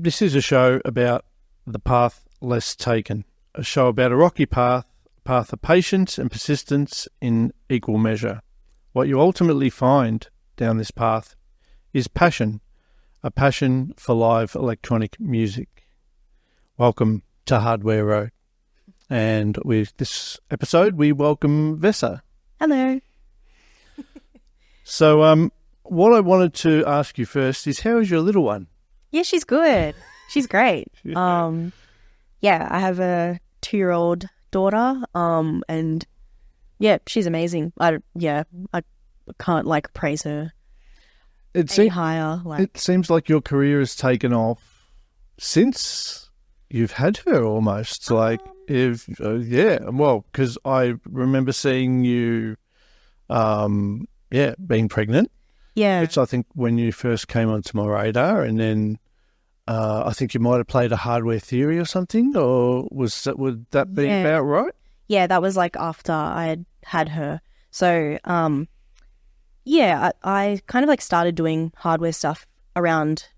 This is a show about the path less taken, a show about a rocky path of patience and persistence in equal measure. What you ultimately find down this path is passion, a passion for live electronic music. Welcome to Hardware Road. And with this episode, we welcome Vessa'a. Hello. So what I wanted to ask you first is, how is your little one? Yeah, she's good. She's great. Yeah. I have a 2-year-old daughter, and yeah, she's amazing. I can't praise her any higher. It seems like your career has taken off since you've had her almost. Because I remember seeing you, being pregnant. Yeah. Which I think when you first came onto my radar, and then I think you might have played a Hardware Theory or something, or would that be about right? Yeah, that was after I had her. So, I kind of started doing hardware stuff around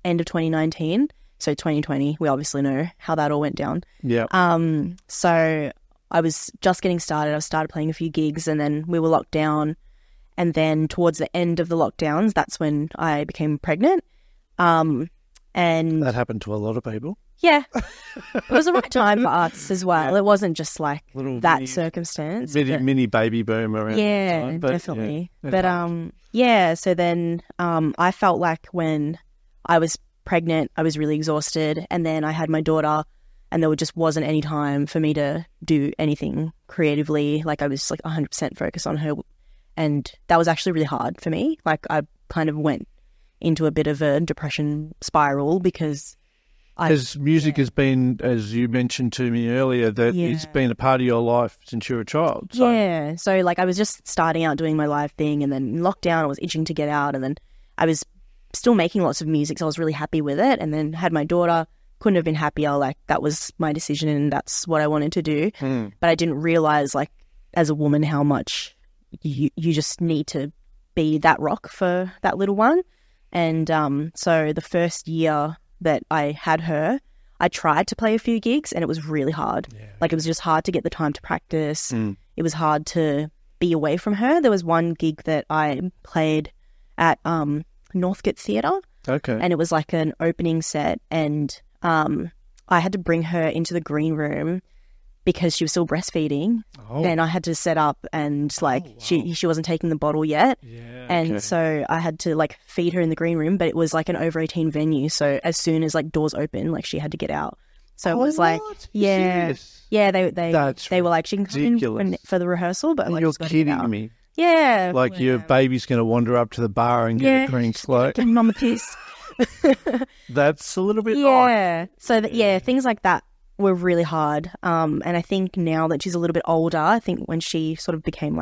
end of 2019. So 2020, we obviously know how that all went down. Yeah. So I was just getting started. I started playing a few gigs, and then we were locked down. And then towards the end of the lockdowns, that's when I became pregnant. And that happened to a lot of people. Yeah. It was the right time for us as well. Yeah. It wasn't just circumstance. Mini baby boom around that time. But definitely. So then I felt like when I was pregnant, I was really exhausted. And then I had my daughter, and there just wasn't any time for me to do anything creatively. I was 100% focused on her. And that was actually really hard for me. I kind of went into a bit of a depression spiral because music has been, as you mentioned to me earlier, that it's been a part of your life since you were a child. So. Yeah. So I was just starting out doing my live thing, and then in lockdown I was itching to get out, and then I was still making lots of music, so I was really happy with it. And then had my daughter, couldn't have been happier. That was my decision, and that's what I wanted to do. But I didn't realize as a woman how much you just need to be that rock for that little one. And so the first year that I had her, I tried to play a few gigs, and it was really hard. Yeah. It was just hard to get the time to practice. It was hard to be away from her. There was one gig that I played at Northgate Theatre. Okay. And it was an opening set, and I had to bring her into the green room because she was still breastfeeding, and I had to set up, and she wasn't taking the bottle yet, and so I had to feed her in the green room, but it was an over 18 venue, so as soon as doors open, she had to get out. So it was Serious? Yeah, they were she can come in for the rehearsal, but you're kidding me. Yeah, your baby's going to wander up to the bar and get a drink, getting on the piss. That's a little bit odd. So things like that were really hard. And I think now that she's a little bit older, I think when she sort of became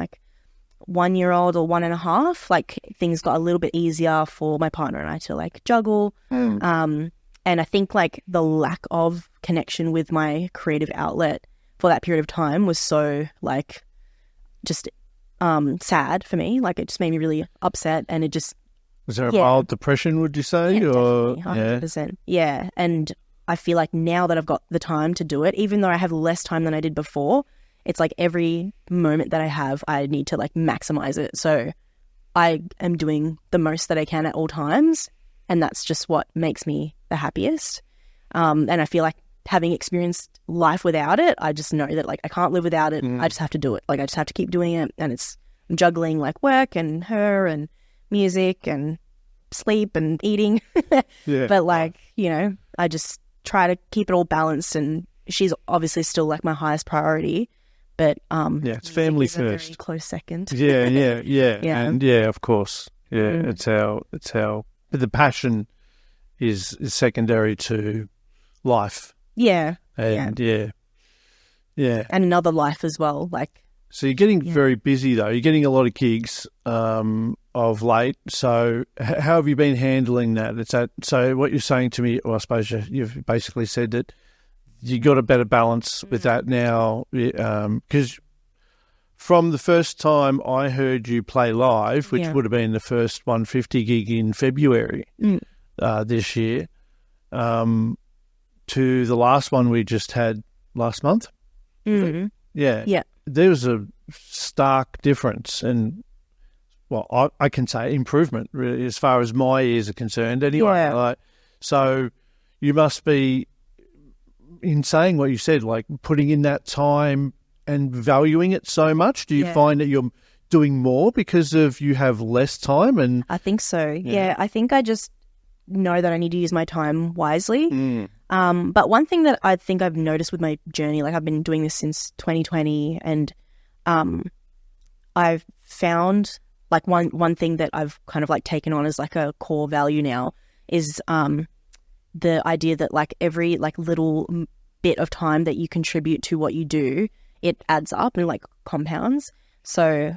1 year old or 1.5, things got a little bit easier for my partner and I to juggle. And I think the lack of connection with my creative outlet for that period of time was so just sad for me. It just made me really upset, and it just... Was there a mild depression, would you say? Yeah, definitely, 100%. Yeah, and I feel now that I've got the time to do it, even though I have less time than I did before, it's every moment that I have, I need to maximize it. So I am doing the most that I can at all times, and that's just what makes me the happiest. And I feel having experienced life without it, I just know that I can't live without it. I just have to do it. I just have to keep doing it, and I'm juggling work and her and music and sleep and eating. Yeah. But I just try to keep it all balanced, and she's obviously still my highest priority, but it's family first, a very close second. yeah And of course, it's how but the passion is secondary to life, and and another life as well. So you're getting very busy though. You're getting a lot of gigs of late. So how have you been handling that? So what you're saying to me, well, I suppose you've basically said that you got a better balance with that now, because from the first time I heard you play live, which would have been the first 150 gig in February this year, to the last one we just had last month. Mm-hmm. Yeah. There was a stark difference, and well, I can say improvement, really, as far as my ears are concerned. Anyway, Yeah. So you must be, in saying what you said, like putting in that time and valuing it so much. Do you find that you're doing more because of you have less time? And I think so. Yeah, I think I just know that I need to use my time wisely. But one thing that I think I've noticed with my journey, like I've been doing this since 2020, and I've found like one thing that I've kind of like taken on as like a core value now is the idea that like every like little bit of time that you contribute to what you do, it adds up and like compounds. So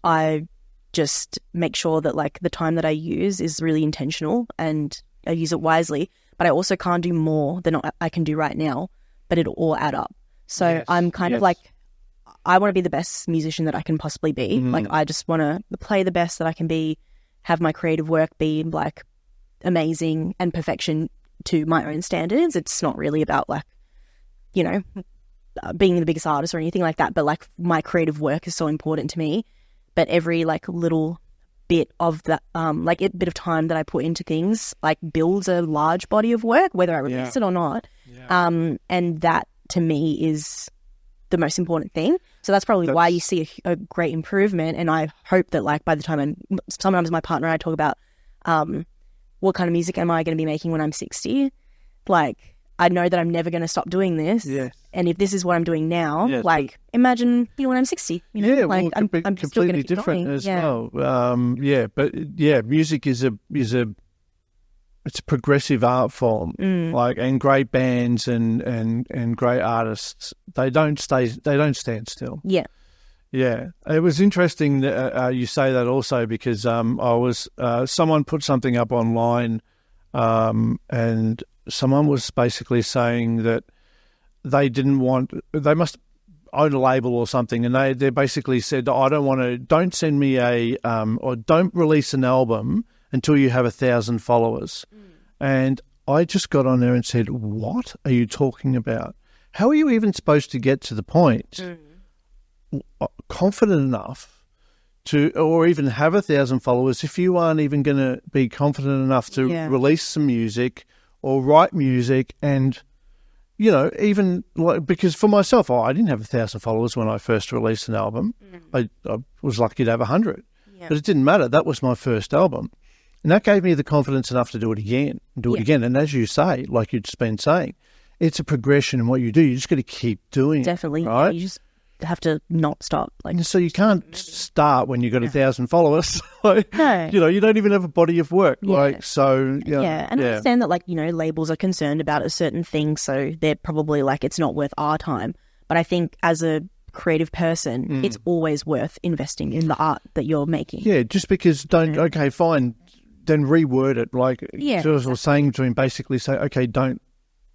I just make sure that like the time that I use is really intentional and I use it wisely, but I also can't do more than I can do right now, but it'll all add up. So I'm kind of like, I want to be the best musician that I can possibly be. Like I just want to play the best that I can be, have my creative work be like amazing and perfection to my own standards. It's not really about like, you know, being the biggest artist or anything like that, but like my creative work is so important to me. But every like little bit of that, like a bit of time that I put into things, like builds a large body of work, whether I release it or not. And that to me is the most important thing. So that's probably why you see a great improvement. And I hope that like by the time sometimes my partner and I talk about what kind of music am I going to be making when I'm 60? Like I know that I'm never going to stop doing this. And if this is what I'm doing now, like imagine when I'm 60, you know, like well, it I'm completely still going to keep different going. as well. Music is it's a progressive art form, like, and great bands and great artists, they don't stand still. Yeah, it was interesting that you say that also, because someone put something up online, and someone was basically saying that they must own a label or something, and they basically said, don't send me or don't release an album until you have 1,000 followers. And I just got on there and said, what are you talking about? How are you even supposed to get to the point confident enough to, or even have 1,000 followers, if you aren't even going to be confident enough to release some music or write music? And, you know, even like, because for myself, I didn't have 1,000 followers when I first released an album. I was lucky to have 100, but it didn't matter. That was my first album. And that gave me the confidence enough to do it again. And as you say, like you've just been saying, it's a progression in what you do. You just got to keep doing it. Right? You just have to not stop. Like, so you can't start when you've got 1,000 followers. Like, no. You know, you don't even have a body of work. Like, so, and I understand that, like, you know, labels are concerned about a certain thing, so they're probably like, it's not worth our time. But I think as a creative person, it's always worth investing in the art that you're making. Yeah, just because okay, fine, then reword it. Like, I was saying to him, basically say, okay,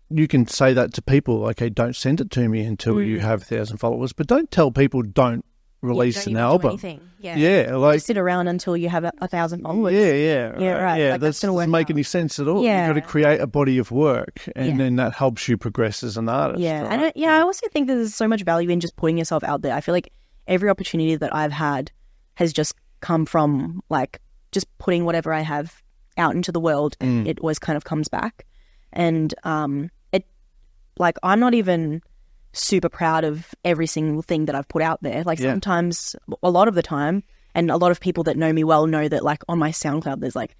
you can say that to people, okay, don't send it to me until you have 1,000 followers, but don't tell people don't release an album. Like sit around until you have 1,000 followers. Right. Yeah, like, that doesn't make any sense at all. You've got to create a body of work, and then that helps you progress as an artist. Right? And I also think that there's so much value in just putting yourself out there. I feel like every opportunity that I've had has just come from like just putting whatever I have out into the world, and it always kind of comes back. And like, I'm not even super proud of every single thing that I've put out there. Like, sometimes, a lot of the time, and a lot of people that know me well know that, like, on my SoundCloud, there's, like,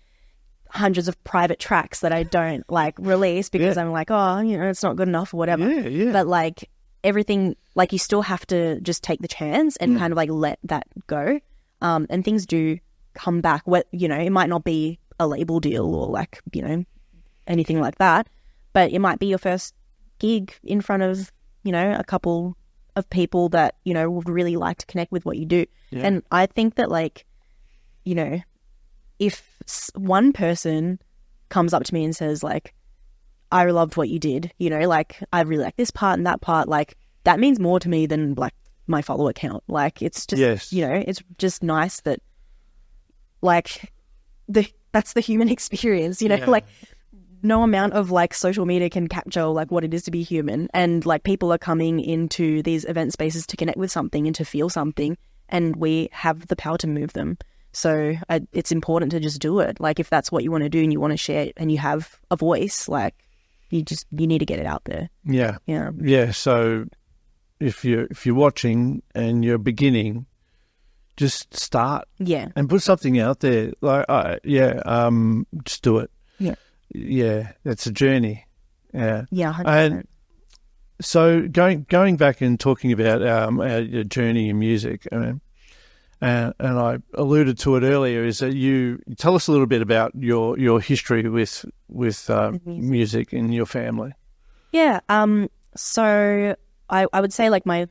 hundreds of private tracks that I don't, like, release because I'm like, oh, you know, it's not good enough or whatever. But, like, everything, like, you still have to just take the chance and kind of, like, let that go. And things do come back. You know, it might not be a label deal or, like, you know, anything like that, but it might be your first gig in front of, you know, a couple of people that, you know, would really like to connect with what you do. And I think that, like, you know, if one person comes up to me and says, like, I loved what you did, you know, like, I really like this part and that part, like, that means more to me than, like, my follower count. Like, it's just, you know, it's just nice that, like, that's the human experience, you know, like, no amount of like social media can capture like what it is to be human. And like people are coming into these event spaces to connect with something and to feel something, and we have the power to move them. So it's important to just do it. Like if that's what you want to do and you want to share it and you have a voice, like you need to get it out there. Yeah. Yeah. Yeah. So if you're watching and you're beginning, just start. Yeah. And put something out there. Like, just do it. Yeah. Yeah. It's a journey. Yeah. Yeah. 100%. And so going back and talking about our journey in music, and I alluded to it earlier, is that you tell us a little bit about your history with music in your family. Yeah. So I would say like my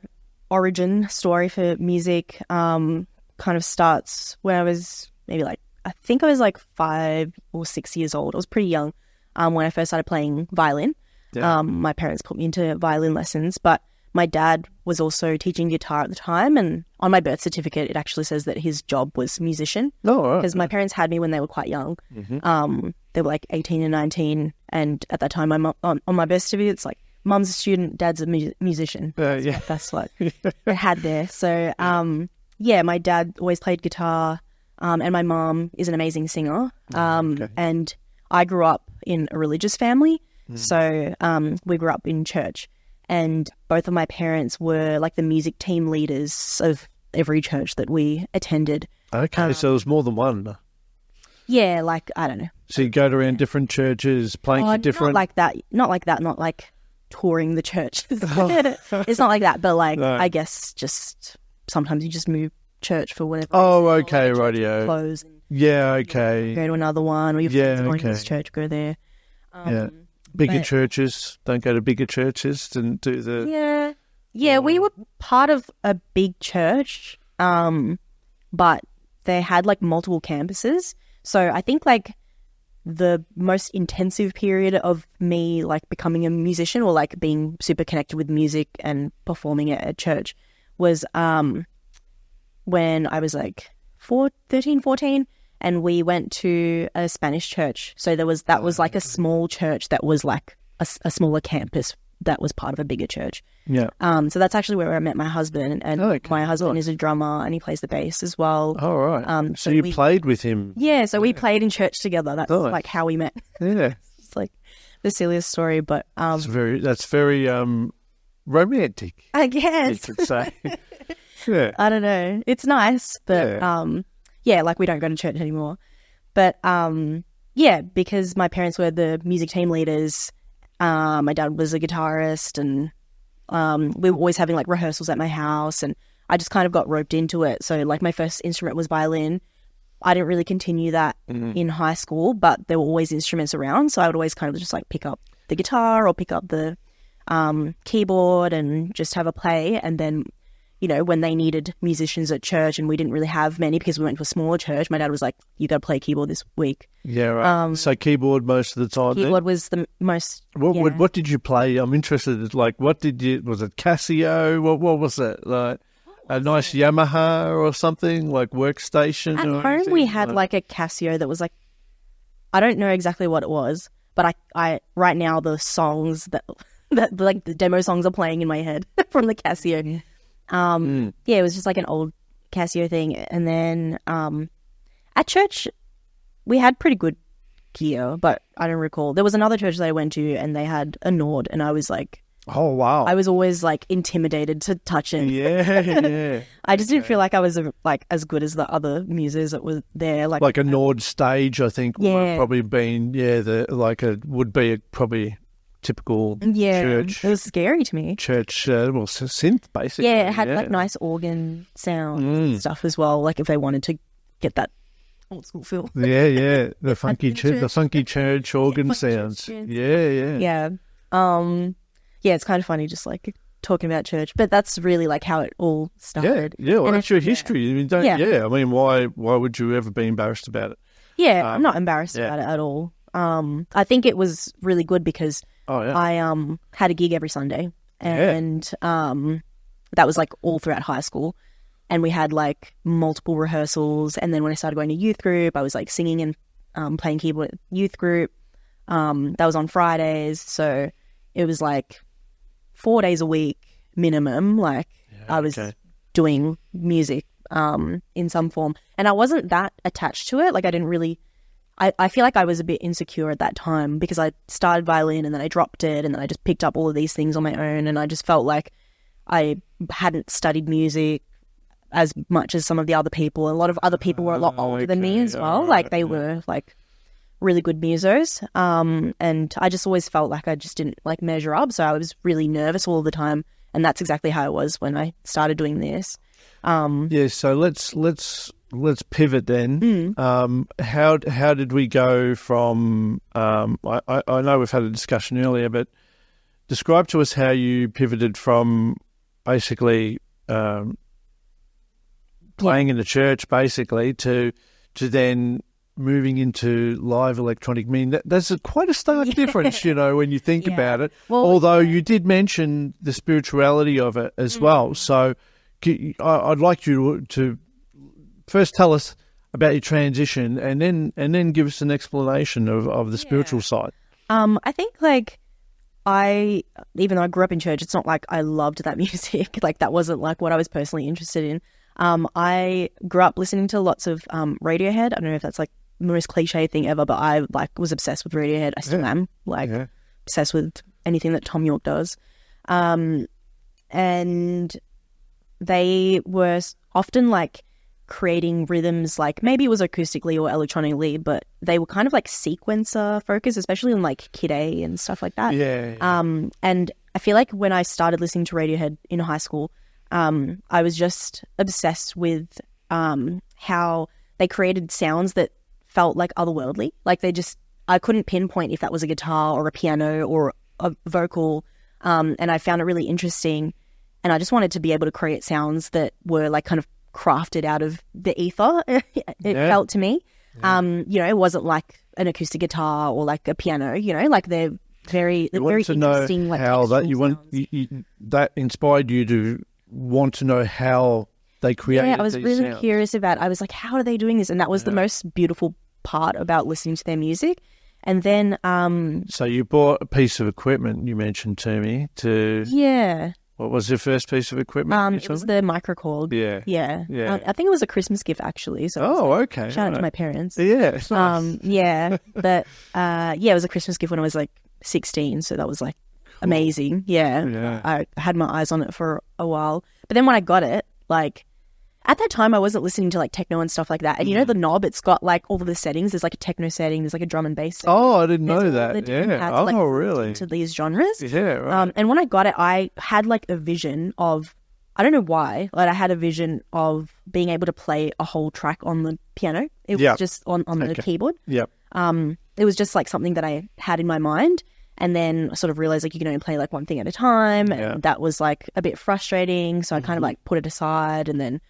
origin story for music kind of starts when I was maybe like, I think I was like 5 or 6 years old. I was pretty young when I first started playing violin. Yeah. My parents put me into violin lessons, but my dad was also teaching guitar at the time, and on my birth certificate it actually says that his job was musician. Oh, all right. Because my parents had me when they were quite young. Mm-hmm. They were like 18 and 19, and at that time my mum, on my birth certificate it's like mum's a student, dad's a musician. Yeah. That's what I had there. So my dad always played guitar, and my mum is an amazing singer. Okay. And I grew up in a religious family, so we grew up in church. And both of my parents were like the music team leaders of every church that we attended. Okay, so it was more than one. Yeah, like, I don't know. So you go around different churches, playing for different... Not like that, not like touring the churches. It's not like that, but like, No. I guess just sometimes you just move church for whatever Oh, reason, okay, or like church rightio. close and Yeah, okay. go to another one, or your friends going to this okay. church, go there. Yeah. Bigger but- churches, don't go to bigger churches and do the... Yeah, we were part of a big church, but they had like multiple campuses. So I think like the most intensive period of me like becoming a musician or like being super connected with music and performing at church was when I was like 13, 14, and we went to a Spanish church. So that was like a small church that was like a smaller campus that was part of a bigger church. Yeah. So that's actually where I met my husband, and Okay. my husband is a drummer and he plays the bass as well. All right. So you we played with him. Yeah, so we played in church together. That's Nice. like how we met. Yeah. It's like the silliest story, but That's very romantic, I you guess. could say. Yeah. I don't know. It's nice, but like we don't go to church anymore. But because my parents were the music team leaders, my dad was a guitarist, and we were always having like rehearsals at my house, and I just kind of got roped into it. So like my first instrument was violin. I didn't really continue that in high school, but there were always instruments around, so I would always kind of just like pick up the guitar or pick up the keyboard and just have a play. And then, you know, when they needed musicians at church and we didn't really have many because we went to a smaller church, my dad was like, you got to play keyboard this week. Yeah, right. So keyboard most of the time. Keyboard was the most... What did you play? I'm interested. Like, was it Casio? What was it? Like a nice Yamaha or something, like workstation? At or home anything? we had like a Casio that was like, I don't know exactly what it was, but I right now the songs that like the demo songs are playing in my head from the Casio. Yeah, it was just like an old Casio thing. And then at church we had pretty good gear, but I don't recall. There was another church that I went to and they had a Nord, and I was like, oh wow, I was always like intimidated to touch it. Yeah. I just didn't feel like I was like as good as the other muses that were there. Like a Nord stage, I think would have probably been would be a probably typical church. It was scary to me. Church, synth basically. Yeah, it had like nice organ sounds and stuff as well. Like if they wanted to get that old school feel. Yeah, the funky church organ sounds. Yeah. Yeah, it's kind of funny just like talking about church, but that's really like how it all started. Yeah. Well, And that's your history. I mean, I mean, why would you ever be embarrassed about it? Yeah, I'm not embarrassed about it at all. I think it was really good because I had a gig every Sunday, and that was like all throughout high school, and we had like multiple rehearsals. And then when I started going to youth group, I was like singing and playing keyboard at youth group. That was on Fridays. So it was like 4 days a week minimum. Like I was doing music in some form. And I wasn't that attached to it. Like I didn't really, I feel like I was a bit insecure at that time because I started violin and then I dropped it and then I just picked up all of these things on my own, and I just felt like I hadn't studied music as much as some of the other people. A lot of other people were a lot older than me as well. Like they were like really good musos. And I just always felt like I just didn't like measure up. So I was really nervous all the time. And that's exactly how I was when I started doing this. So let's pivot then. How did we go from? I know we've had a discussion earlier, but describe to us how you pivoted from basically playing in the church, basically, to then moving into live electronic. I mean, that's quite a stark difference, when you think about it. Well, although you did mention the spirituality of it as well. So I'd like you to first tell us about your transition and then give us an explanation of the spiritual side. I think even though I grew up in church, it's not like I loved that music. Like that wasn't like what I was personally interested in. I grew up listening to lots of Radiohead. I don't know if that's like the most cliche thing ever, but I was obsessed with Radiohead. I still am obsessed with anything that Tom York does. And they were often like creating rhythms, like maybe it was acoustically or electronically, but they were kind of like sequencer focused, especially on like Kid A and stuff like that. And I feel like when I started listening to Radiohead in high school, I was just obsessed with how they created sounds that felt like otherworldly. Like I couldn't pinpoint if that was a guitar or a piano or a vocal, and I found it really interesting. And I just wanted to be able to create sounds that were like kind of crafted out of the ether. It felt to me. It wasn't like an acoustic guitar or like a piano. Like they're very interesting. Like how that inspired you to want to know how they created. Yeah, I was really curious about. I was like, how are they doing this? And that was the most beautiful part about listening to their music. And then, so you bought a piece of equipment. You mentioned to me What was your first piece of equipment? It was the microcord. Yeah. I think it was a Christmas gift actually. So okay. Shout out to my parents. Yeah, it's nice. But it was a Christmas gift when I was like 16. So that was like amazing. Yeah. I had my eyes on it for a while. But then when I got it, like at that time I wasn't listening to like techno and stuff like that. And the knob, it's got like all of the settings. There's like a techno setting. There's like a drum and bass setting. Oh, I didn't know that. Yeah. Really? To these genres. Yeah, right. And when I got it, I had like a vision of, I don't know why, like I had a vision of being able to play a whole track on the piano. It was just on the keyboard. Yep. It was just like something that I had in my mind. And then I sort of realized like you can only play like one thing at a time. And that was like a bit frustrating. So I kind of like put it aside, and then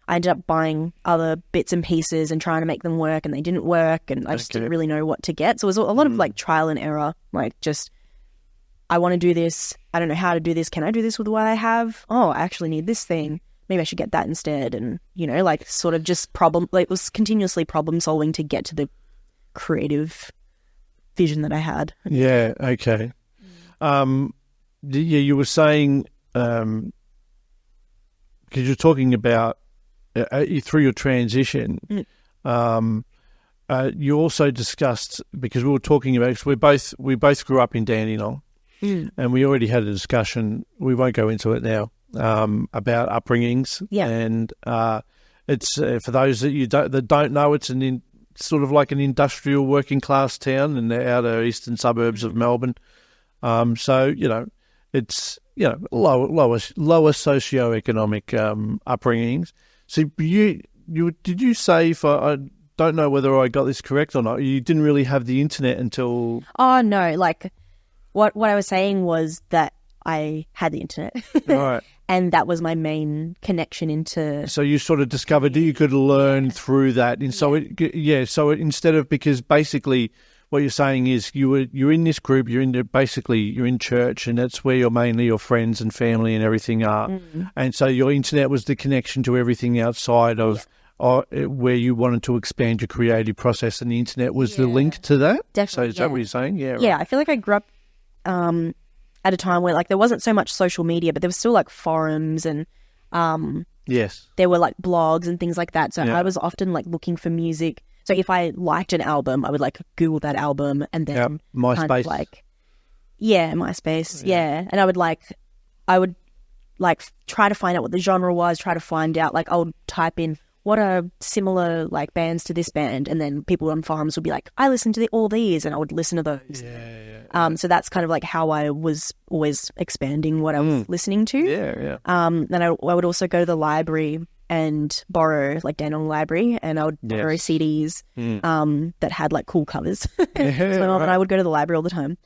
I ended up buying other bits and pieces and trying to make them work, and they didn't work, and I just didn't really know what to get. So it was a lot of like trial and error, like just, I want to do this. I don't know how to do this. Can I do this with what I have? Oh, I actually need this thing. Maybe I should get that instead. And, like sort of just it was continuously problem solving to get to the creative vision that I had. Yeah. Okay. You were saying, because you're talking about, through your transition, you also discussed, because we were talking about, because we both grew up in Dandenong, and we already had a discussion. We won't go into it now about upbringings. Yeah, and it's for those that don't know, it's sort of like an industrial working class town in the outer eastern suburbs of Melbourne. So it's lower socioeconomic upbringings. So did you say, I don't know whether I got this correct or not, you didn't really have the internet until... Oh, no. Like what I was saying was that I had the internet. Right. And that was my main connection into... So you sort of discovered that you could learn through that. And so instead of, because basically what you're saying is you're in this group, you're in church, and that's where mainly your friends and family and everything are. And so your internet was the connection to everything outside of where you wanted to expand your creative process, and the internet was the link to that? Definitely. So is that what you're saying? Yeah. Yeah, Right. I feel like I grew up at a time where like there wasn't so much social media, but there was still like forums and Yes. there were like blogs and things like that. So I was often like looking for music. So if I liked an album, I would like Google that album and then MySpace. kind of like, MySpace. Yeah. And I would try to find out what the genre was, try to find out, like I would type in what are similar like bands to this band, and then people on forums would be like, I listen to all these, and I would listen to those. So that's kind of like how I was always expanding what I was listening to. Then I would also go to the library and borrow like down on the library, and I would borrow CDs that had like cool covers. So my mom and I would go to the library all the time.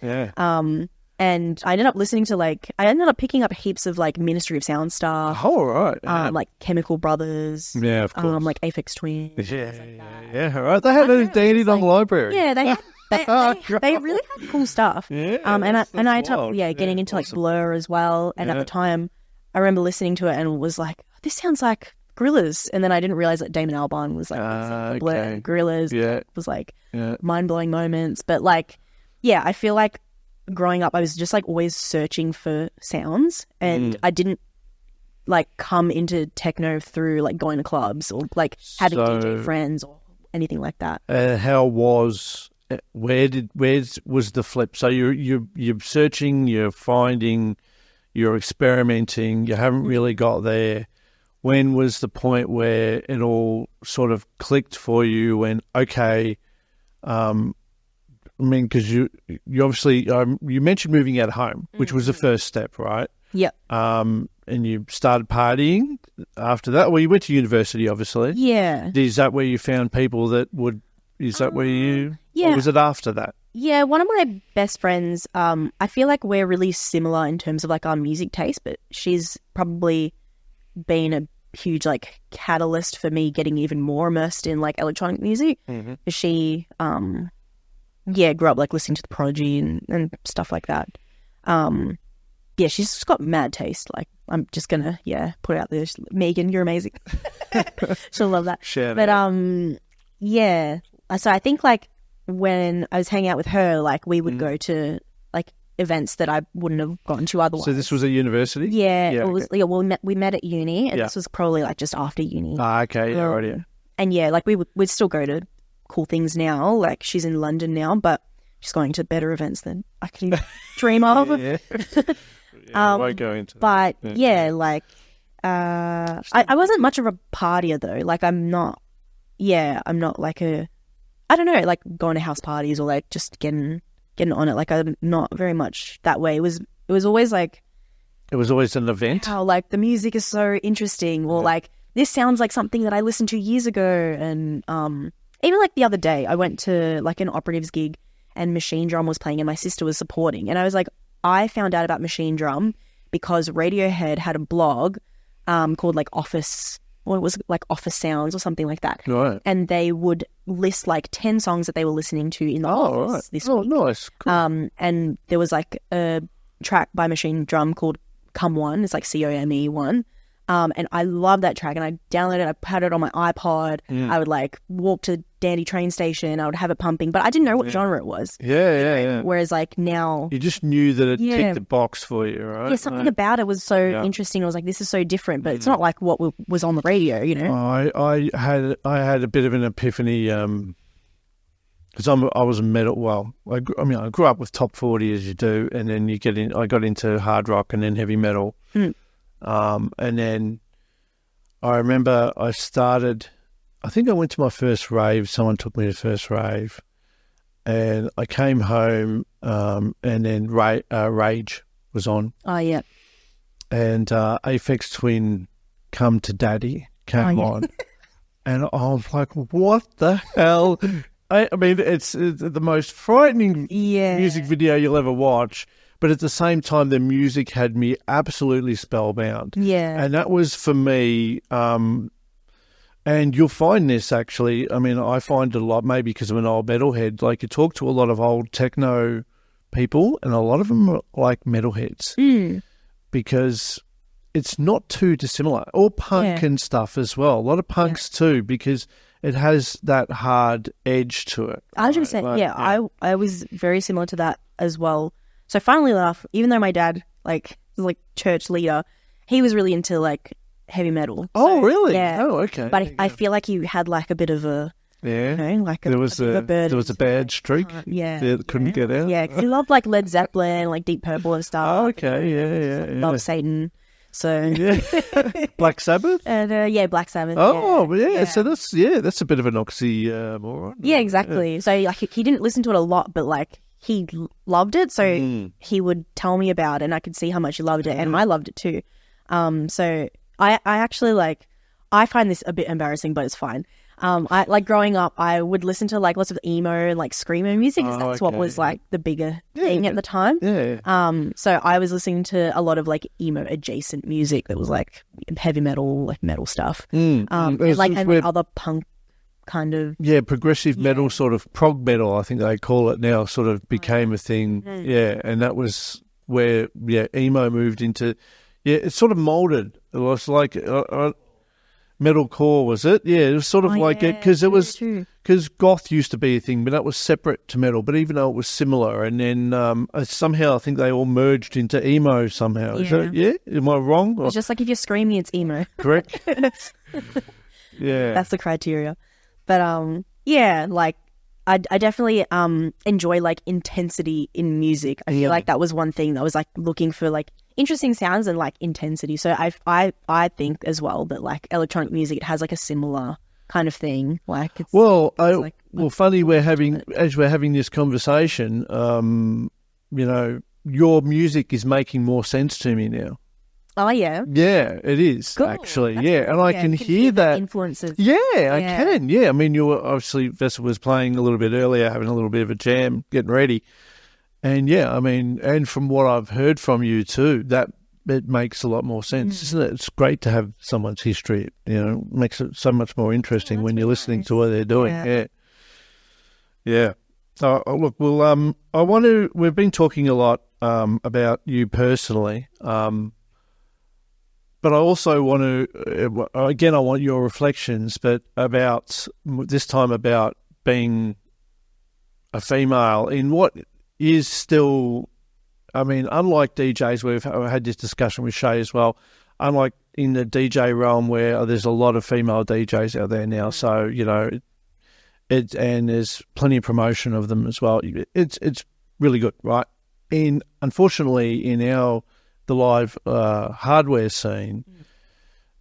And I ended up picking up heaps of like Ministry of Sound stuff. Oh, right. Like Chemical Brothers. Yeah, of course. Like Aphex Twin. Yeah, all right. They had a dandy on the library. Yeah, they really had cool stuff. Yeah, and I ended up wild. getting into like Blur as well. And at the time, I remember listening to it and was like, this sounds like Gorillaz. And then I didn't realize that Damon Albarn was like Blur and Gorillaz. It was like mind-blowing moments. But like, I feel like growing up, I was just like always searching for sounds, and I didn't like come into techno through like going to clubs or like having DJ friends or anything like that. Where was the flip? So you're searching, you're finding, you're experimenting, you haven't really got there. When was the point where it all sort of clicked for you? When I mean, because you obviously you mentioned moving out of home, which was the first step, right? Yep. And you started partying after that. Well, you went to university, obviously. Yeah. Is that where you found people that would? Is that where you? Yeah. Or was it after that? Yeah, one of my best friends. I feel like we're really similar in terms of like our music taste, but she's probably been a huge like catalyst for me getting even more immersed in like electronic music. She grew up like listening to the Prodigy and stuff like that. She's just got mad taste. Like I'm just gonna put it out there. Megan, you're amazing. She'll love that. So I think like when I was hanging out with her, like we would go to like events that I wouldn't have gone to otherwise. So this was at university? It was. We met at uni, and this was probably like just after uni. Okay, right. And like we'd still go to cool things now. Like she's in London now, but she's going to better events than I can dream of. I won't go into that. But I wasn't much of a partier though. Like I'm not like I don't know, like going to house parties or like just getting on it. Like I'm not very much that way. It was always like, it was always an event. How like the music is so interesting, or like this sounds like something that I listened to years ago. And even like the other day, I went to like an operatives gig and Machine Drum was playing and my sister was supporting. And I was like, I found out about Machine Drum because Radiohead had a blog called like Office, or it was like Office Sounds or something like that. Right. And they would list like 10 songs that they were listening to in the office this week. Nice. Cool. And there was like a track by Machine Drum called Come One. It's like COME1. And I love that track, and I downloaded it, I had it on my iPod. I would like walk to Dandy train station, I would have it pumping, but I didn't know what genre it was. Whereas like now, you just knew that it ticked the box for you, right? Yeah, something about it was so interesting. I was like, this is so different, but it's not like what was on the radio, you know? I had a bit of an epiphany because I was a metal. Well, I grew up with top 40 as you do, and then I got into hard rock and then heavy metal. And then I remember I think I went to my first rave. Someone took me to the first rave, and I came home, and then Rage was on. Oh, yeah. And Aphex Twin, Come to Daddy came on. And I was like, what the hell? I mean, it's the most frightening music video you'll ever watch. But at the same time, the music had me absolutely spellbound. Yeah. And that was for me, and you'll find this actually, I mean, I find a lot, maybe because I'm an old metalhead, like you talk to a lot of old techno people and a lot of them are like metalheads. Because it's not too dissimilar. Or punk and stuff as well. A lot of punks too, because it has that hard edge to it. 100%. Like, I was very similar to that as well. So funnily enough, even though my dad was like church leader, he was really into like heavy metal. Oh, really? Yeah. Oh, okay. But I feel like he had like a bit of a like there was a bad streak. That couldn't get out. Yeah, 'cause he loved like Led Zeppelin, like Deep Purple and stuff. Oh, okay. Yeah. Loved Satan. So Black Sabbath. And Black Sabbath. Oh, yeah. So that's a bit of an oxymoron. Yeah, exactly. So like he didn't listen to it a lot, but like he loved it. So he would tell me about it, and I could see how much he loved it, and I loved it too. So I actually I find this a bit embarrassing, but it's fine. I like growing up, I would listen to like lots of emo and like screamo music. That's what was like the bigger thing at the time. Yeah. So I was listening to a lot of like emo adjacent music that was like heavy metal, like metal stuff. And other punk kind of progressive metal, sort of prog metal, I think they call it now, sort of became a thing. Yeah, and that was where emo moved into. Yeah, it sort of molded. It was like. Metalcore, was it? Yeah, it was sort of like it, because goth used to be a thing, but that was separate to metal. But even though it was similar, and then somehow I think they all merged into emo somehow. Is that, am I wrong? It's just like if you're screaming, it's emo. Correct. That's the criteria. But I definitely enjoy like intensity in music. I feel like that was one thing that was like looking for like interesting sounds and like intensity. So I think as well that like electronic music, it has like a similar kind of thing. Like it's funny we're having this conversation. Your music is making more sense to me now. Oh yeah, yeah, it is actually. That's and I can hear that influences. Yeah, I can. Yeah, I mean, you were obviously Vessa'a was playing a little bit earlier, having a little bit of a jam, getting ready. And I mean, and from what I've heard from you too, that it makes a lot more sense, isn't it? It's great to have someone's history. It makes it so much more interesting when you're listening to what they're doing. Yeah. So look, we've been talking a lot about you personally, but I also want to, again, I want your reflections, but about this time about being a female in what is still, I mean, unlike DJs, we've had this discussion with Shay as well, unlike in the DJ realm where there's a lot of female DJs out there now, so, and there's plenty of promotion of them as well. It's really good, right? Unfortunately, in the live hardware scene,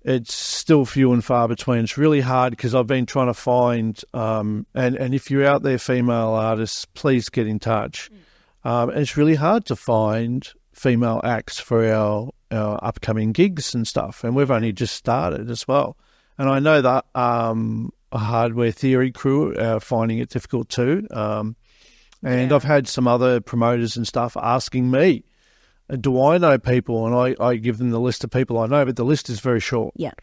it's still few and far between. It's really hard because I've been trying to find, and if you're out there, female artists, please get in touch. It's really hard to find female acts for our upcoming gigs and stuff, and we've only just started as well. And I know that a hardware theory crew are finding it difficult too. And I've had some other promoters and stuff asking me, do I know people? And I give them the list of people I know, but the list is very short. Yeah.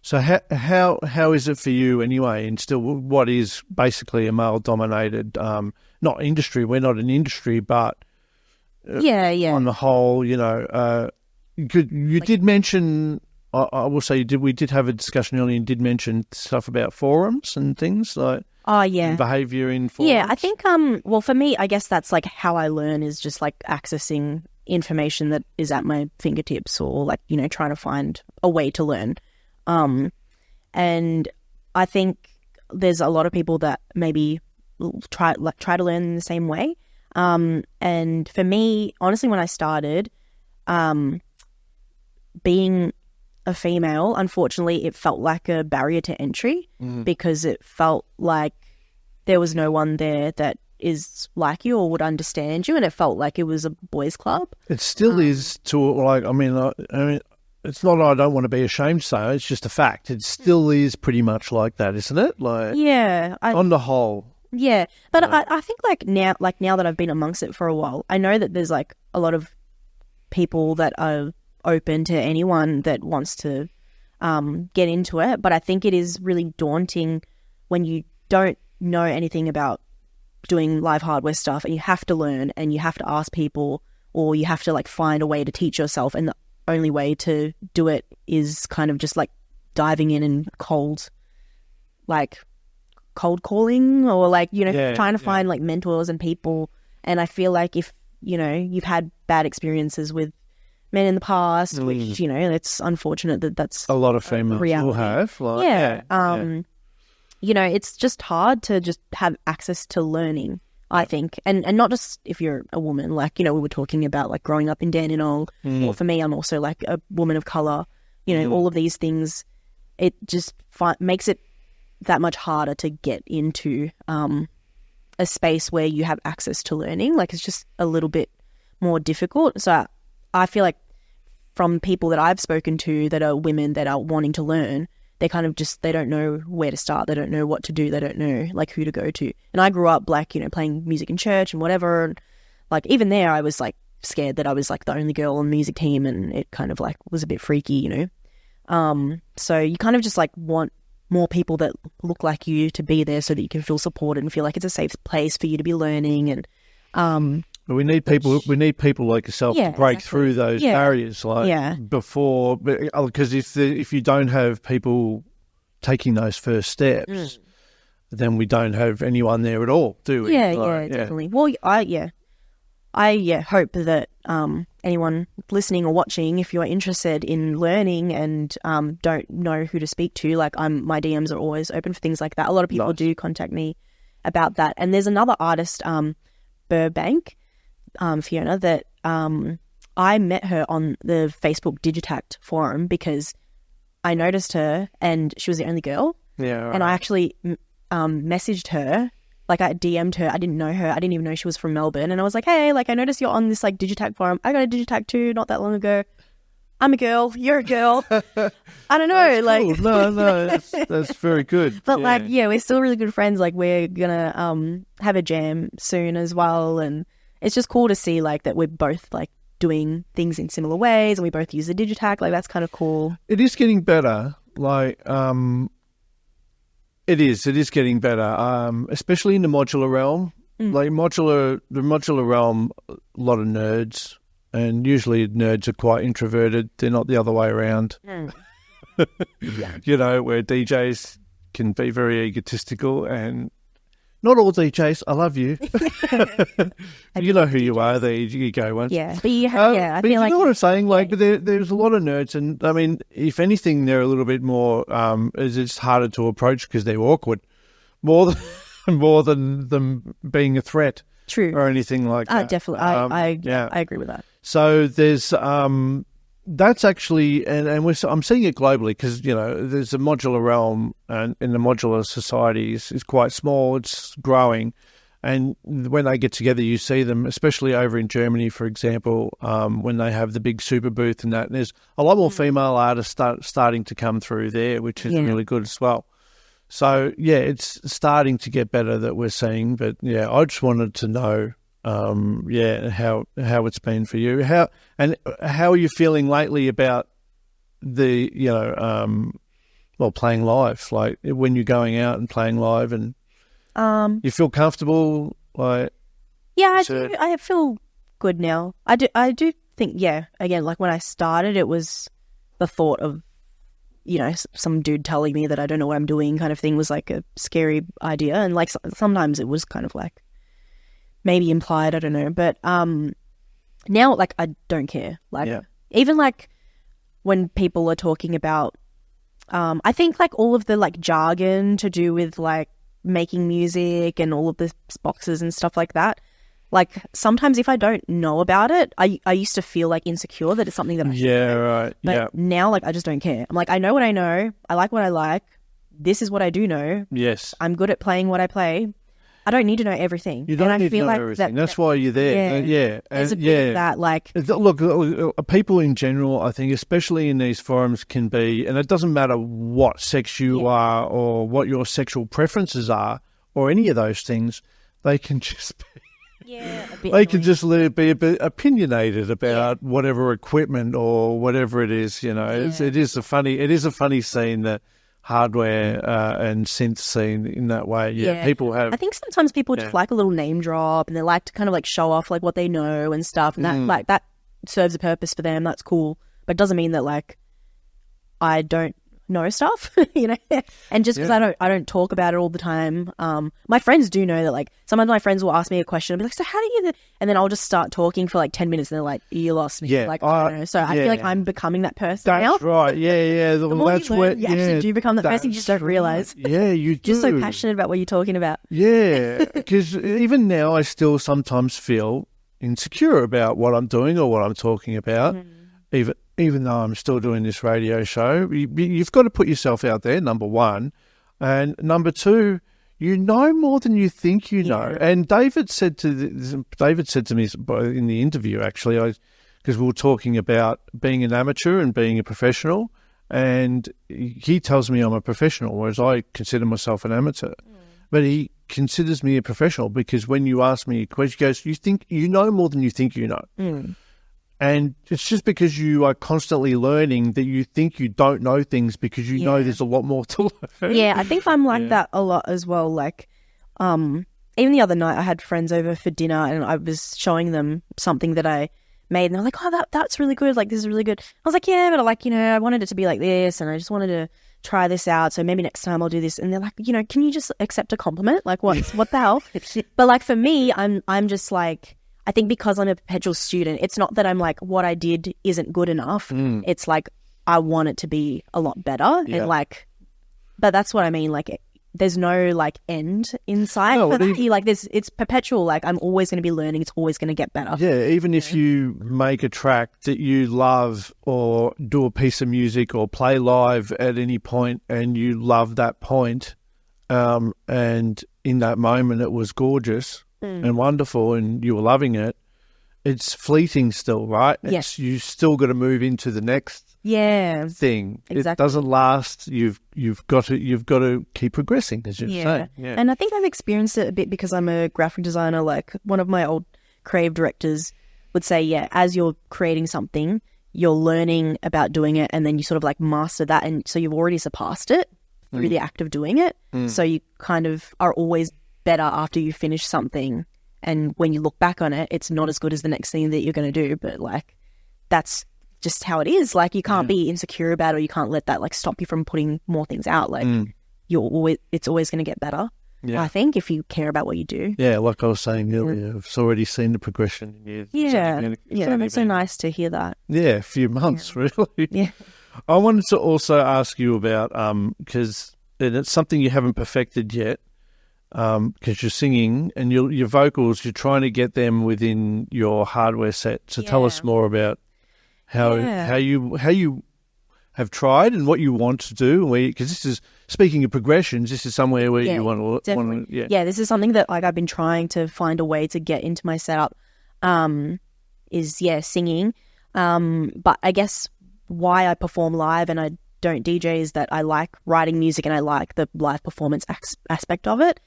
So how is it for you anyway? And still, what is basically a male-dominated, not industry? We're not an industry, but on the whole, you did mention. I will say we did have a discussion earlier and did mention stuff about forums and things like behaviour in forums. Yeah, I think well, for me, I guess that's like how I learn is just like accessing information that is at my fingertips, or like trying to find a way to learn. And I think there's a lot of people that maybe try to learn in the same way. And for me, honestly, when I started, being a female, unfortunately, it felt like a barrier to entry because it felt like there was no one there that is like you or would understand you, and it felt like it was a boys' club. It still is to like. I mean, it's not. I don't want to be ashamed to say it's just a fact. It still is pretty much like that, isn't it? Like on the whole. Yeah, but I think now that I've been amongst it for a while, I know that there's like a lot of people that are open to anyone that wants to get into it. But I think it is really daunting when you don't know anything about doing live hardware stuff and you have to learn and you have to ask people, or you have to like find a way to teach yourself. And only way to do it is kind of just like diving in and cold calling, or like, you know, trying to find like mentors and people. And I feel like if, you know, you've had bad experiences with men in the past, which, you know, it's unfortunate that that's a lot of females will have. Like, you know, it's just hard to just have access to learning, I think. And not just if you're a woman, like, you know, we were talking about like growing up in Dandenong, or for me, I'm also like a woman of colour, you know, all of these things, it just makes it that much harder to get into a space where you have access to learning. Like, it's just a little bit more difficult. So I feel like from people that I've spoken to that are women that are wanting to learn, they kind of just, they don't know where to start. They don't know what to do. They don't know like who to go to. And I grew up like, you know, playing music in church and whatever. And like even there I was like scared that I was like the only girl on the music team, and it kind of like was a bit freaky, you know. So you kind of just like want more people that look like you to be there so that you can feel supported and feel like it's a safe place for you to be learning. And we need people like yourself to break through those barriers, like before, because if you don't have people taking those first steps, then we don't have anyone there at all, do we? Definitely. Well, I hope that anyone listening or watching, if you're interested in learning and don't know who to speak to, like my DMs are always open for things like that. A lot of people do contact me about that. And there's another artist, Burbank, Fiona, that I met her on the Facebook Digitact forum because I noticed her and she was the only girl. Yeah, right. And I actually messaged her. Like I DM'd her. I didn't know her. I didn't even know she was from Melbourne. And I was like, hey, like I noticed you're on this like Digitact forum. I got a Digitact too not that long ago. I'm a girl. You're a girl. I don't know. That's like cool. No, that's very good. But like, we're still really good friends. Like we're gonna have a jam soon as well. And it's just cool to see like that we're both like doing things in similar ways, and we both use the Digitact. Like that's kind of cool. It is getting better. Like It is getting better, especially in the modular realm. Like the modular realm, a lot of nerds, and usually nerds are quite introverted. They're not the other way around. You know, where DJs can be very egotistical, and not all DJs. I love you. You know who you are. There you go once. Yeah, but I feel like you know what I'm saying. Like, there's a lot of nerds, and I mean, if anything, they're a little bit more. It's harder to approach because they're awkward, more than them being a threat. True. Or anything like that. Definitely. I agree with that. So there's that's actually, and I'm seeing it globally because, you know, there's a modular realm, and in the modular society is quite small. It's growing. And when they get together, you see them, especially over in Germany, for example, when they have the big super booth and that. And there's a lot more female artists starting to come through there, which is really good as well. So, it's starting to get better that we're seeing. But, I just wanted to know, how it's been for you. How are you feeling lately about the, playing live? Like when you're going out and playing live, and you feel comfortable? Like I do. I feel good now. I do think again, like when I started, it was the thought of, some dude telling me that I don't know what I'm doing kind of thing was like a scary idea. And like sometimes it was kind of like maybe implied, I don't know. But now like I don't care. Like even like when people are talking about, I think like all of the like jargon to do with like making music and all of the boxes and stuff like that. Like sometimes if I don't know about it, I used to feel like insecure that it's something that I should know. Right. But now like I just don't care. I'm like, I know what I know. I like what I like. This is what I do know. Yes. I'm good at playing what I play. I don't need to know everything. You don't and need I feel to know like everything. That's why you're there. There's a bit of that, like... Look, people in general, I think, especially in these forums, can be, and it doesn't matter what sex you are or what your sexual preferences are or any of those things, they can just be... they can just be a bit opinionated about whatever equipment or whatever it is, It is a funny scene, the hardware and synth scene in that way. People have... I think sometimes people just like a little name drop, and they like to kind of like show off like what they know and stuff, and that like that serves a purpose for them. That's cool. but it doesn't mean that like I don't know stuff, you know. And just because I don't talk about it all the time. My friends do know that. Like sometimes my friends will ask me a question and be like, "So how do you?" And then I'll just start talking for like 10 minutes, and they're like, "You lost me." Yeah, like I don't know. So I feel like I'm becoming that person now. That's right. Yeah. The more that's you learn, where you actually do become that person. You just don't realize. Yeah, you do. Just so passionate about what you're talking about. Yeah, because even now I still sometimes feel insecure about what I'm doing or what I'm talking about, even though I'm still doing this radio show. You've got to put yourself out there, number one. And number two, you know more than you think you know. And David said to me in the interview, actually, because we were talking about being an amateur and being a professional, and he tells me I'm a professional, whereas I consider myself an amateur. But he considers me a professional because when you ask me a question, he goes, "You think you know more than you think you know." And it's just because you are constantly learning that you think you don't know things because you know there's a lot more to learn. Yeah, I think I'm like that a lot as well. Like, even the other night I had friends over for dinner and I was showing them something that I made and they're like, "Oh, that's really good. Like, this is really good." I was like, "Yeah, but like, you know, I wanted it to be like this and I just wanted to try this out. So maybe next time I'll do this." And they're like, "You know, can you just accept a compliment? Like, what the hell?" But like for me, I'm just like, I think because I'm a perpetual student, it's not that I'm like, what I did isn't good enough. It's like, I want it to be a lot better. And like, but that's what I mean. Like, there's no like end in sight for that. It's perpetual. Like, I'm always going to be learning. It's always going to get better. Yeah. Even if you make a track that you love or do a piece of music or play live at any point and you love that point, and in that moment it was gorgeous and wonderful and you were loving it, it's fleeting still, right? Yes. You still got to move into the next thing. Exactly. It doesn't last. You've got to keep progressing, as you say. Yeah. And I think I've experienced it a bit because I'm a graphic designer. Like one of my old creative directors would say, as you're creating something, you're learning about doing it and then you sort of like master that. And so you've already surpassed it through the act of doing it. So you kind of are always better after you finish something, and when you look back on it, it's not as good as the next thing that you're going to do, but like that's just how it is. Like you can't be insecure about it, or you can't let that like stop you from putting more things out. Like it's always going to get better. I think if you care about what you do. Like I was saying earlier, I've already seen the progression in years. It's so nice to hear that. A few months really. I wanted to also ask you about because it's something you haven't perfected yet. Because you're singing and your vocals, you're trying to get them within your hardware set. So tell us more about how you have tried and what you want to do. Because this is, speaking of progressions, this is somewhere where you want to. This is something that like I've been trying to find a way to get into my setup. Is singing. But I guess why I perform live and I don't DJ is that I like writing music and I like the live performance aspect of it.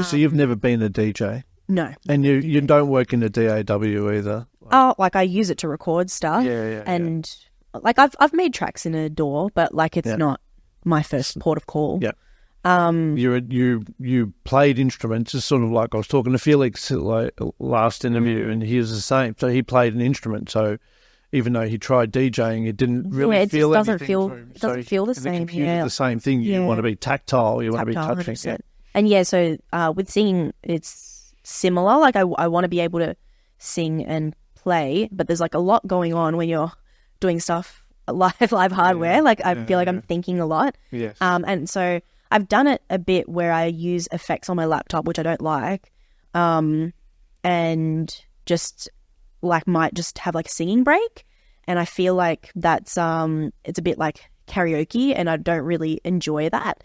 So you've never been a DJ? No. And you don't work in a DAW either? Like I use it to record stuff. And like I've made tracks in a DAW, but like it's not my first port of call. You played instruments. It's sort of like I was talking to Felix like last interview and he was the same. So he played an instrument. So even though he tried DJing, it didn't really feel anything. It doesn't feel the same. The same thing. You want to be tactile. You want to be touching. 100%. And so with singing, it's similar. Like I want to be able to sing and play, but there's like a lot going on when you're doing stuff live hardware. Like I feel like I'm thinking a lot. Yes. And so I've done it a bit where I use effects on my laptop, which I don't like, and just like might just have like a singing break, and I feel like that's it's a bit like karaoke and I don't really enjoy that.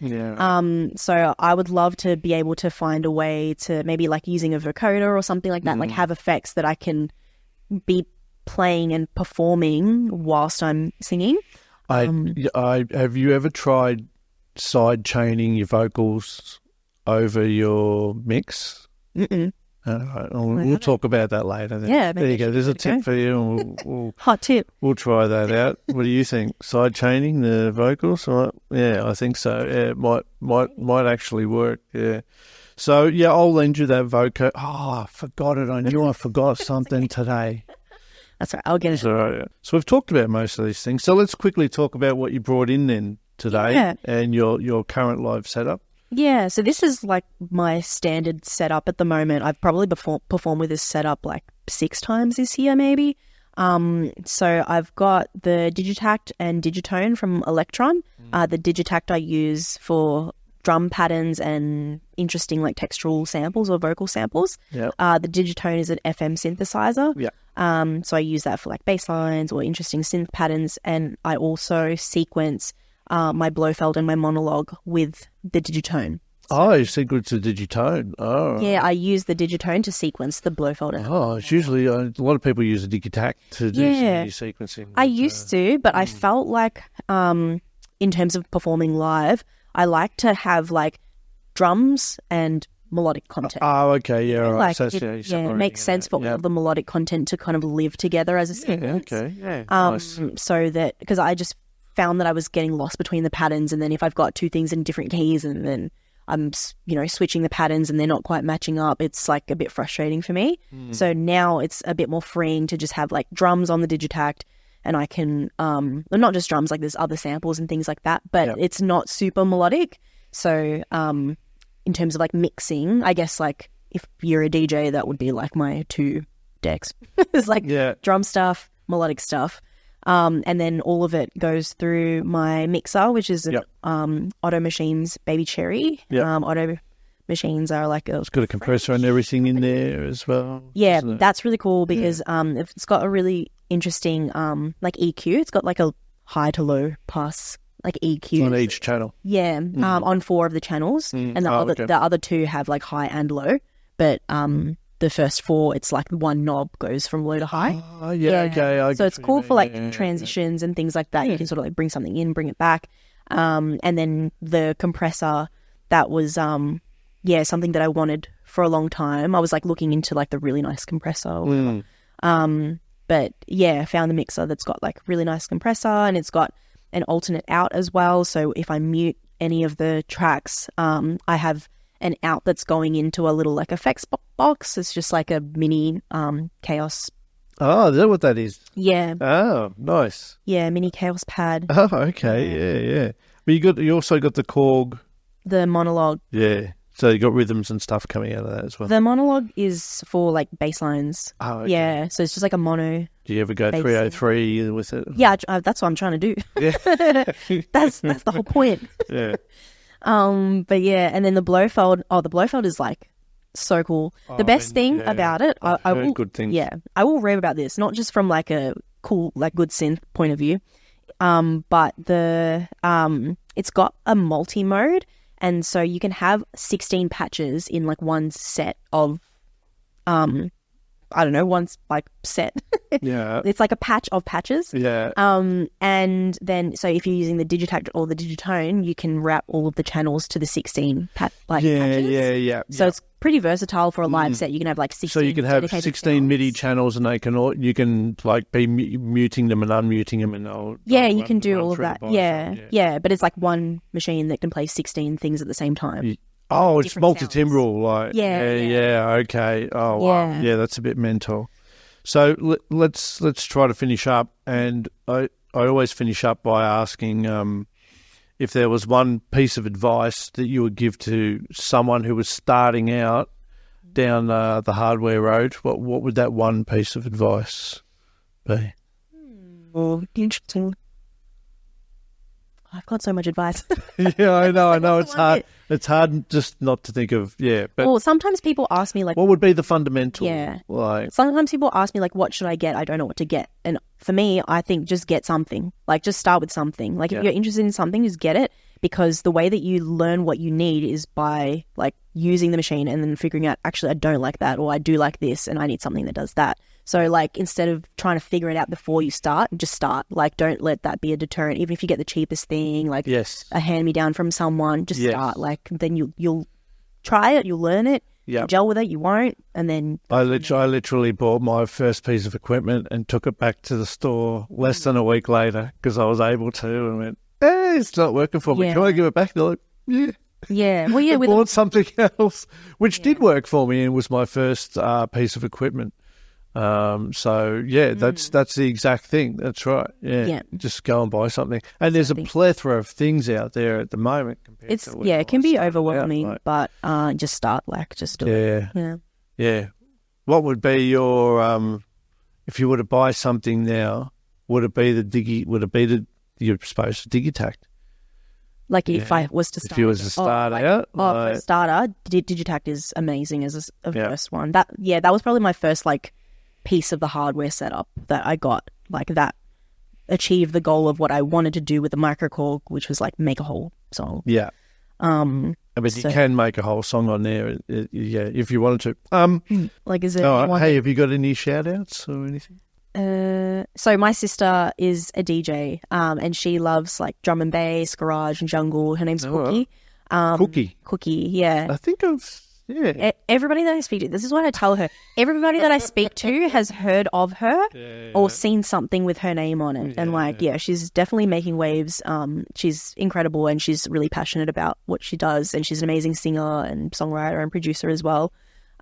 So I would love to be able to find a way to maybe like using a vocoder or something like that, like have effects that I can be playing and performing whilst I'm singing. Have you ever tried side chaining your vocals over your mix? We'll talk about that later. Then. There you go. There's a tip for you. We'll hot tip. We'll try that out. What do you think? Side chaining the vocals? I think so. It might actually work. So I'll lend you that vocoder. Oh, I forgot it. I knew I forgot something today. That's right. I'll get it. So, so we've talked about most of these things. So let's quickly talk about what you brought in then today and your current live setup. Yeah, so this is like my standard setup at the moment. I've probably performed with this setup like 6 times this year maybe. So I've got the Digitact and Digitone from Electron. The Digitact I use for drum patterns and interesting like textural samples or vocal samples. Yep. The Digitone is an FM synthesizer. Yeah. So I use that for like bass lines or interesting synth patterns. And I also sequence my Blofeld and my monologue with the Digitone. Oh, you sequence the Digitone. Oh. Yeah, I use the Digitone to sequence the Blofeld. It's usually a lot of people use a Digitact to do some sequencing. I used to, but I felt like in terms of performing live, I like to have like drums and melodic content. Oh, okay, yeah, right. Like So it makes sense for all of the melodic content to kind of live together as a sequence. Yeah, okay, yeah. Nice. So that, because I just found that I was getting lost between the patterns, and then if I've got 2 things in different keys and then I'm, switching the patterns and they're not quite matching up, it's like a bit frustrating for me. So now it's a bit more freeing to just have like drums on the Digitact, and I can, well, not just drums, like there's other samples and things like that, but it's not super melodic. So in terms of like mixing, I guess like if you're a DJ, that would be like my 2 decks. It's like drum stuff, melodic stuff. And then all of it goes through my mixer, which is Auto Machines Baby Cherry. Auto Machines are like it's got a compressor and everything in there as well. Yeah, that's really cool because it's got a really interesting like EQ. It's got like a high to low pass like EQ on each channel. Yeah, on 4 of the channels, and the other 2 have like high and low, but the first 4, it's like one knob goes from low to high. Oh, yeah, okay. So it's cool for like transitions and things like that. You can sort of like bring something in, bring it back. And then the compressor, that was, something that I wanted for a long time. I was like looking into like the really nice compressor. But yeah, I found the mixer that's got like really nice compressor, and it's got an alternate out as well. So if I mute any of the tracks, I have an out that's going into a little like effects box. It's just like a mini chaos. Oh, is that what that is? Yeah. Oh, nice. Yeah, mini chaos pad. Oh, okay. Yeah. But you also got the Korg. The monologue. Yeah. So you got rhythms and stuff coming out of that as well. The monologue is for like bass lines. Oh, okay. Yeah. So it's just like a mono. Do you ever go 303 with it? Yeah, that's what I'm trying to do. Yeah. That's the whole point. Yeah. But yeah, and then the Blofeld. Oh, the Blofeld is like so cool. The best thing about it, I will good things. Yeah, I will rave about this, not just from like a cool, like good synth point of view, but it's got a multi mode, and so you can have 16 patches in like one set of I don't know, one's like set. Yeah. It's like a patch of patches. Yeah. And then, so if you're using the Digitact or the Digitone, you can route all of the channels to the 16 patches. Yeah. So it's pretty versatile for a live set. You can have like 16. So you can have 16 channels. MIDI channels, and you can like be muting them and unmuting them, and you can do all of that. Yeah. But it's like one machine that can play 16 things at the same time. Oh, it's multi-timbral, like yeah. Okay. Oh, wow. Yeah, that's a bit mental. So let's try to finish up, and I always finish up by asking if there was one piece of advice that you would give to someone who was starting out down the hardware road. What would that one piece of advice be? Oh, interesting. I've got so much advice. Yeah, I know. It's hard. It's hard just not to think of, But well, sometimes people ask me like, what would be the fundamental? Yeah. Like, sometimes people ask me like, what should I get? I don't know what to get. And for me, I think just get something. Like, just start with something. Like, if you're interested in something, just get it. Because the way that you learn what you need is by like using the machine and then figuring out, actually, I don't like that, or I do like this, and I need something that does that. So like, instead of trying to figure it out before you start, just start. Like, don't let that be a deterrent. Even if you get the cheapest thing, like a hand-me-down from someone, just start. Like, then you'll try it, you'll learn it, you gel with it, you won't, and then... I literally bought my first piece of equipment and took it back to the store less than a week later because I was able to, and went, it's not working for me. Can I give it back? They're like, yeah. Yeah, well, yeah. Bought something else, which did work for me and was my first piece of equipment. So yeah, that's the exact thing. That's right. Yeah. Just go and buy something. And there's a plethora of things out there at the moment. It's it can be overwhelming, but just start, just do it. Yeah. What would be your if you were to buy something now? Would it be you're supposed to Digitact? Like if I was to start, if you was to start out, for a starter, Digitact is amazing as a first one. That was probably my first piece of the hardware setup that I got, that achieved the goal of what I wanted to do with the microcorg, which was make a whole song. Yeah. You can make a whole song on there, if you wanted to. Is it? Hey, have you got any shout outs or anything? So my sister is a DJ, and she loves drum and bass, garage, and jungle. Her name's Cookie. Cookie, yeah. I think everybody that I speak to, this is what I tell her. Everybody that I speak to has heard of her or seen something with her name on it, and she's definitely making waves. She's incredible, and she's really passionate about what she does, and she's an amazing singer and songwriter and producer as well.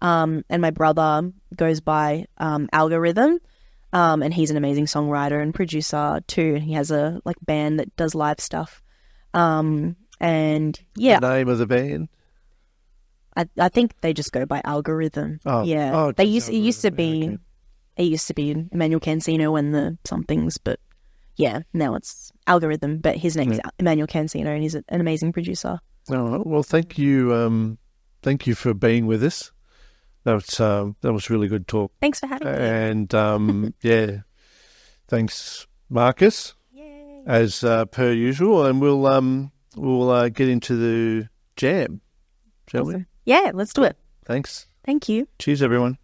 And my brother goes by Algorithm. And he's an amazing songwriter and producer too. And he has a band that does live stuff. The name of the band? I think they just go by Algorithm. It used to be Emmanuel Cancino and the somethings, but now it's Algorithm. But his name is Emmanuel Cancino, and he's an amazing producer. Oh, well, thank you. Thank you for being with us. That was really good talk. Thanks for having me. And thanks, Marcus. Yay. As per usual, and we'll get into the jam, shall we? Yeah, let's do it. Thanks. Thank you. Cheers, everyone.